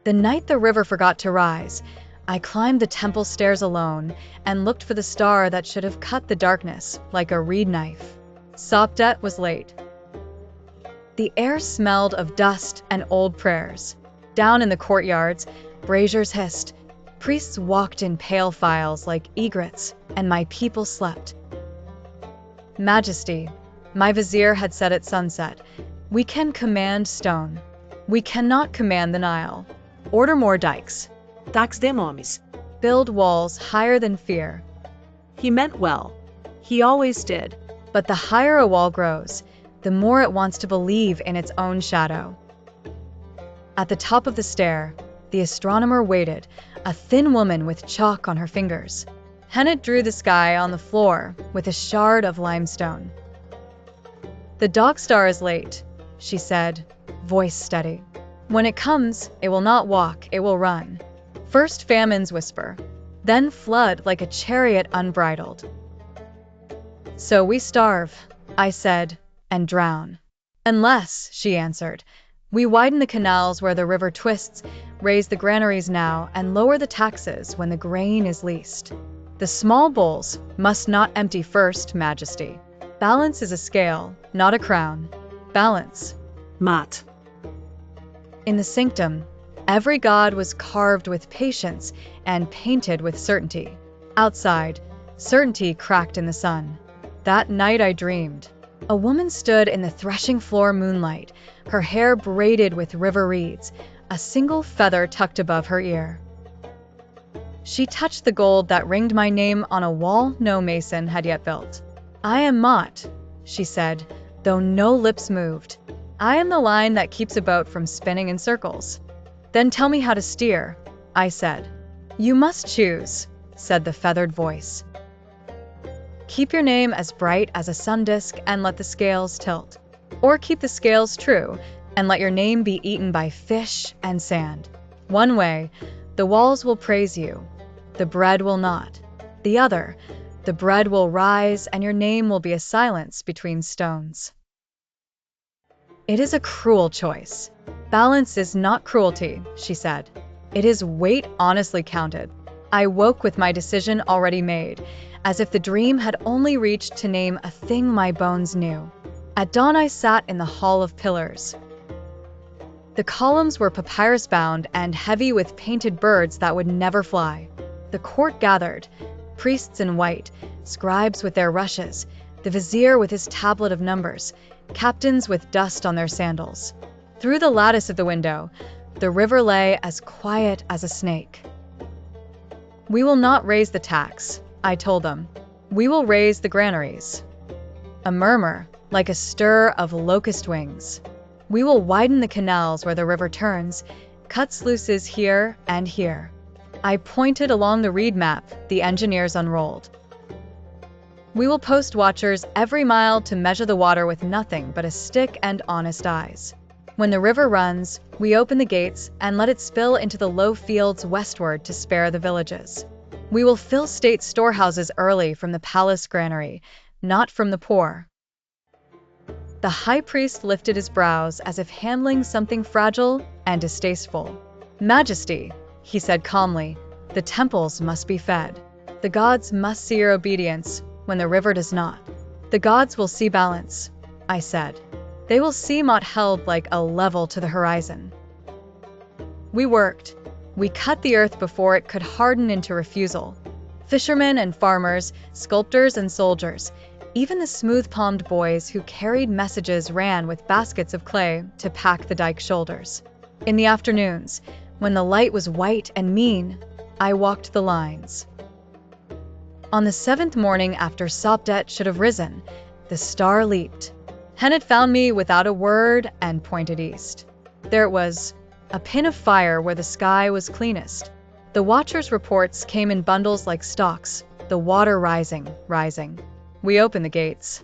The night the river forgot to rise, I climbed the temple stairs alone and looked for the star that should have cut the darkness like a reed knife. Sopdet was late. The air smelled of dust and old prayers. Down in the courtyards, braziers hissed. Priests walked in pale files like egrets, and my people slept. Majesty, my vizier had said at sunset, we can command stone. We cannot command the Nile. Order more dikes. Dikes demomis. Build walls higher than fear. He meant well. He always did. But the higher a wall grows, the more it wants to believe in its own shadow. At the top of the stair, the astronomer waited, a thin woman with chalk on her fingers. Hennet drew the sky on the floor with a shard of limestone. The dog star is late, she said, voice steady. When it comes, it will not walk, it will run. First famines whisper, then flood like a chariot unbridled. So we starve, I said, and drown. Unless, she answered, we widen the canals where the river twists, raise the granaries now, and lower the taxes when the grain is least. The small bowls must not empty first, Majesty. Balance is a scale, not a crown. Balance. Maat. In the sanctum, every god was carved with patience and painted with certainty. Outside, certainty cracked in the sun. That night I dreamed. A woman stood in the threshing floor moonlight, her hair braided with river reeds, a single feather tucked above her ear. She touched the gold that ringed my name on a wall no mason had yet built. I am Maat, she said, though no lips moved. I am the line that keeps a boat from spinning in circles. Then tell me how to steer, I said. You must choose, said the feathered voice. Keep your name as bright as a sun disk and let the scales tilt. Or keep the scales true and let your name be eaten by fish and sand. One way, the walls will praise you. The bread will not. The other, the bread will rise and your name will be a silence between stones. It is a cruel choice. Balance is not cruelty, she said. It is weight honestly counted. I woke with my decision already made, as if the dream had only reached to name a thing my bones knew. At dawn I sat in the hall of pillars. The columns were papyrus-bound and heavy with painted birds that would never fly. The court gathered, priests in white, scribes with their rushes, the vizier with his tablet of numbers, captains with dust on their sandals. Through the lattice of the window, the river lay as quiet as a snake. We will not raise the tax, I told them. We will raise the granaries. A murmur, like a stir of locust wings. We will widen the canals where the river turns, cut sluices here and here. I pointed along the reed map the engineers unrolled. We will post watchers every mile to measure the water with nothing but a stick and honest eyes. When the river runs, we open the gates and let it spill into the low fields westward to spare the villages. We will fill state storehouses early from the palace granary, not from the poor. The high priest lifted his brows as if handling something fragile and distasteful. Majesty, he said calmly, the temples must be fed. The gods must see your obedience when the river does not. The gods will see balance, I said. They will see Maat held like a level to the horizon. We worked. We cut the earth before it could harden into refusal. Fishermen and farmers, sculptors and soldiers, even the smooth-palmed boys who carried messages ran with baskets of clay to pack the dike shoulders. In the afternoons, when the light was white and mean, I walked the lines. On the 7th morning after Sopdet should have risen, the star leaped. Hennet found me without a word and pointed east. There it was, a pin of fire where the sky was cleanest. The watchers' reports came in bundles like stalks, the water rising. We opened the gates.